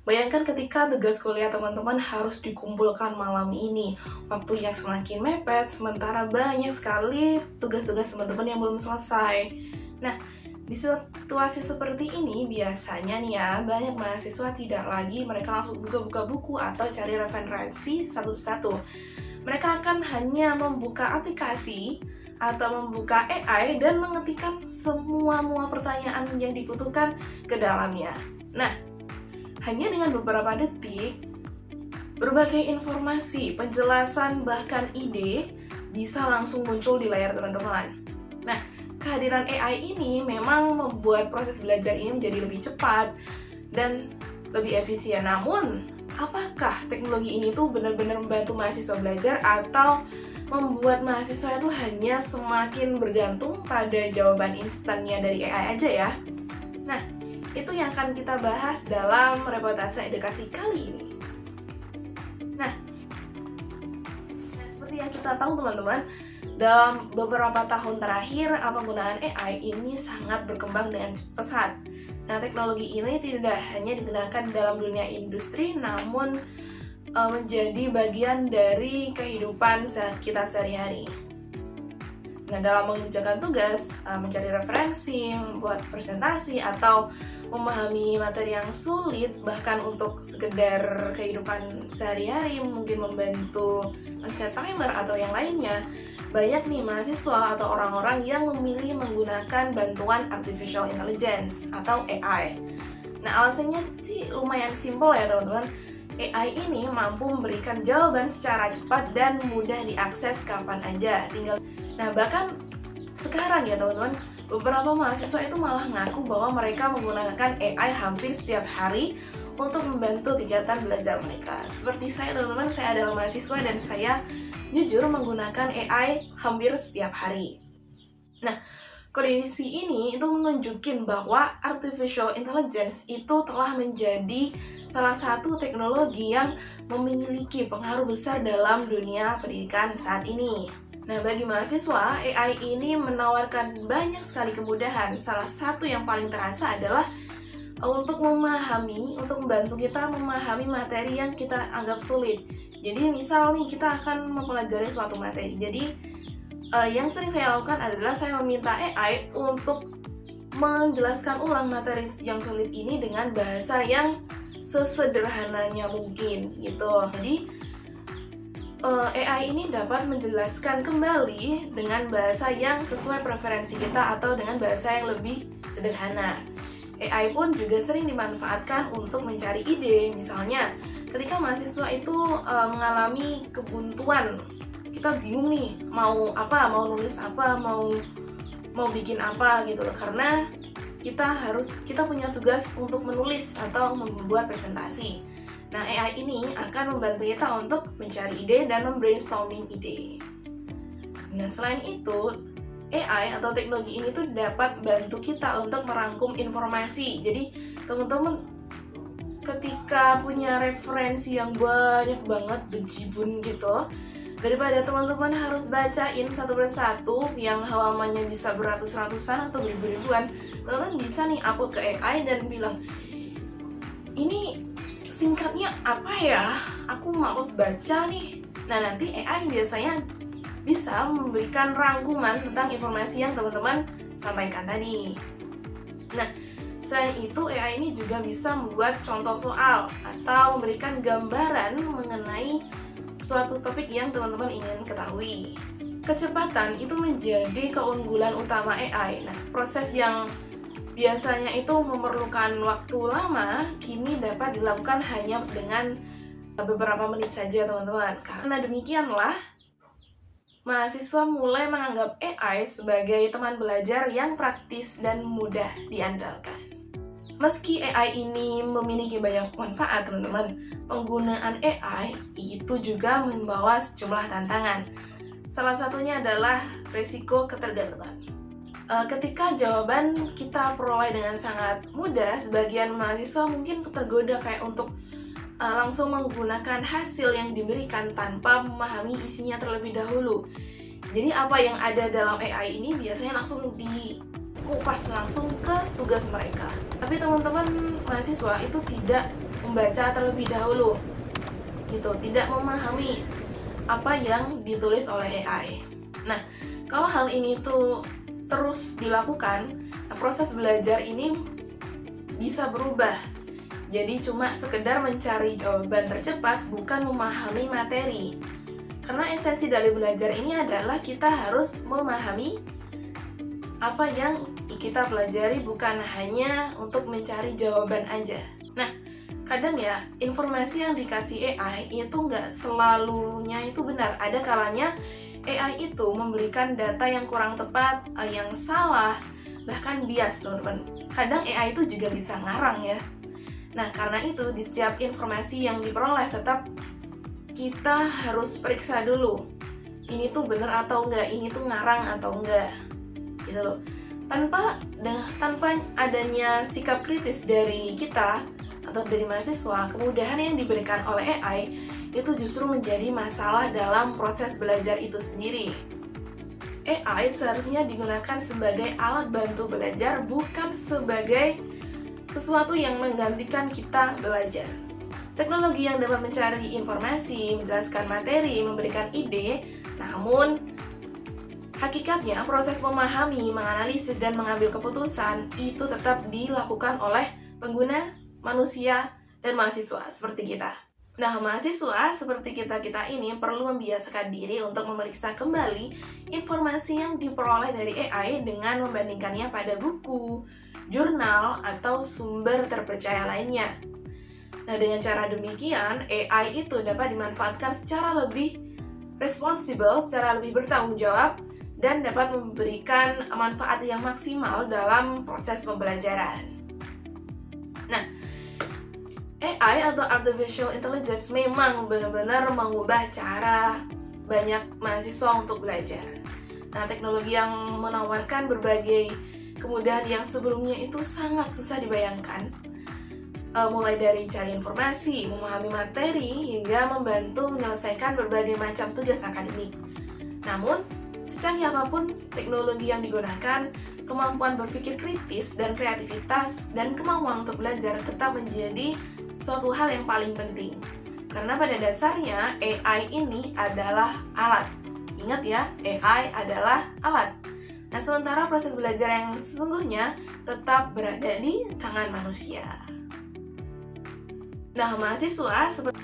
Bayangkan ketika tugas kuliah teman-teman harus dikumpulkan malam ini, waktu yang semakin mepet, sementara banyak sekali tugas-tugas teman-teman yang belum selesai. Nah, di situasi seperti ini biasanya nih ya, banyak mahasiswa tidak lagi mereka langsung buka-buka buku atau cari referensi satu-satu. Mereka akan hanya membuka aplikasi atau membuka AI dan mengetikkan semua pertanyaan yang dibutuhkan ke dalamnya. Nah, hanya dengan beberapa detik, berbagai informasi, penjelasan, bahkan ide bisa langsung muncul di layar teman-teman. Nah, kehadiran AI ini memang membuat proses belajar ini menjadi lebih cepat dan lebih efisien. Namun, apakah teknologi ini tuh benar-benar membantu mahasiswa belajar atau membuat mahasiswa itu hanya semakin bergantung pada jawaban instannya dari AI aja ya? Nah, itu yang akan kita bahas dalam reportase edukasi kali ini. Nah, seperti yang kita tahu teman-teman, dalam beberapa tahun terakhir, penggunaan AI ini sangat berkembang dengan pesat. Nah, teknologi ini tidak hanya digunakan dalam dunia industri, namun menjadi bagian dari kehidupan kita sehari-hari. Nah, dalam mengerjakan tugas, mencari referensi, membuat presentasi, atau memahami materi yang sulit, bahkan untuk sekedar kehidupan sehari-hari, mungkin membantu men-set timer atau yang lainnya, banyak nih mahasiswa atau orang-orang yang memilih menggunakan bantuan artificial intelligence atau AI. Nah, alasannya sih lumayan simpel ya teman-teman. AI ini mampu memberikan jawaban secara cepat dan mudah diakses kapan aja. Nah, bahkan sekarang ya teman-teman, beberapa mahasiswa itu malah ngaku bahwa mereka menggunakan AI hampir setiap hari untuk membantu kegiatan belajar mereka. Seperti saya teman-teman, saya adalah mahasiswa dan saya jujur menggunakan AI hampir setiap hari. Nah, kondisi ini itu menunjukkan bahwa artificial intelligence itu telah menjadi salah satu teknologi yang memiliki pengaruh besar dalam dunia pendidikan saat ini. Nah, bagi mahasiswa, AI ini menawarkan banyak sekali kemudahan. Salah satu yang paling terasa adalah untuk membantu kita memahami materi yang kita anggap sulit. Jadi, misal nih kita akan mempelajari suatu materi. Jadi, yang sering saya lakukan adalah saya meminta AI untuk menjelaskan ulang materi yang sulit ini dengan bahasa yang sesederhananya mungkin gitu. Jadi AI ini dapat menjelaskan kembali dengan bahasa yang sesuai preferensi kita atau dengan bahasa yang lebih sederhana. AI pun juga sering dimanfaatkan untuk mencari ide. Misalnya, ketika mahasiswa itu mengalami kebuntuan, kita bingung nih mau nulis apa, mau bikin apa gitu loh, karena kita punya tugas untuk menulis atau membuat presentasi. Nah, AI ini akan membantu kita untuk mencari ide dan membrainstorming ide. Nah, selain itu, AI atau teknologi ini tuh dapat bantu kita untuk merangkum informasi. Jadi, teman-teman ketika punya referensi yang banyak banget bejibun gitu, daripada teman-teman harus bacain satu persatu yang halamannya bisa beratus-ratusan atau beribu-ribuan, teman-teman bisa nih upload ke AI dan bilang, ini singkatnya apa ya? Aku males baca nih. Nah, nanti AI biasanya bisa memberikan rangkuman tentang informasi yang teman-teman sampaikan tadi. Nah, selain itu, AI ini juga bisa membuat contoh soal atau memberikan gambaran mengenai suatu topik yang teman-teman ingin ketahui. Kecepatan itu menjadi keunggulan utama AI. Nah, proses yang biasanya itu memerlukan waktu lama, kini dapat dilakukan hanya dengan beberapa menit saja, teman-teman. Karena demikianlah, mahasiswa mulai menganggap AI sebagai teman belajar yang praktis dan mudah diandalkan. Meski AI ini memiliki banyak manfaat, teman-teman, penggunaan AI itu juga membawa sejumlah tantangan. Salah satunya adalah risiko ketergantungan. Ketika jawaban kita peroleh dengan sangat mudah, sebagian mahasiswa mungkin tergoda kayak untuk langsung menggunakan hasil yang diberikan tanpa memahami isinya terlebih dahulu. Jadi apa yang ada dalam AI ini biasanya langsung dikupas langsung ke tugas mereka. Tapi teman-teman mahasiswa itu tidak membaca terlebih dahulu, gitu, tidak memahami apa yang ditulis oleh AI. Nah, kalau hal ini tuh terus dilakukan, proses belajar ini bisa berubah. Jadi cuma sekedar mencari jawaban tercepat, bukan memahami materi. Karena esensi dari belajar ini adalah kita harus memahami apa yang kita pelajari, bukan hanya untuk mencari jawaban aja. Nah, kadang ya, informasi yang dikasih AI itu nggak selalunya itu benar. Ada kalanya AI itu memberikan data yang kurang tepat, yang salah, bahkan bias, teman-teman. Kadang AI itu juga bisa ngarang ya. Nah, karena itu di setiap informasi yang diperoleh tetap kita harus periksa dulu. Ini tuh benar atau enggak, ini tuh ngarang atau enggak. Gitu loh. Tanpa adanya sikap kritis dari kita atau dari mahasiswa, kemudahan yang diberikan oleh AI itu justru menjadi masalah dalam proses belajar itu sendiri. AI seharusnya digunakan sebagai alat bantu belajar, bukan sebagai sesuatu yang menggantikan kita belajar. Teknologi yang dapat mencari informasi, menjelaskan materi, memberikan ide, namun hakikatnya proses memahami, menganalisis, dan mengambil keputusan itu tetap dilakukan oleh pengguna, manusia, dan mahasiswa seperti kita. Nah, mahasiswa seperti kita-kita ini perlu membiasakan diri untuk memeriksa kembali informasi yang diperoleh dari AI dengan membandingkannya pada buku, jurnal, atau sumber terpercaya lainnya. Nah, dengan cara demikian, AI itu dapat dimanfaatkan secara lebih responsibel, secara lebih bertanggung jawab, dan dapat memberikan manfaat yang maksimal dalam proses pembelajaran. Nah, AI atau Artificial Intelligence memang benar-benar mengubah cara banyak mahasiswa untuk belajar. Nah, teknologi yang menawarkan berbagai kemudahan yang sebelumnya itu sangat susah dibayangkan, mulai dari cari informasi, memahami materi, hingga membantu menyelesaikan berbagai macam tugas akademik. Namun, secanggih apapun teknologi yang digunakan, kemampuan berpikir kritis dan kreativitas dan kemampuan untuk belajar tetap menjadi suatu hal yang paling penting. Karena pada dasarnya AI ini adalah alat. Ingat ya, AI adalah alat. Nah, sementara proses belajar yang sesungguhnya tetap berada di tangan manusia. Nah, mahasiswa seperti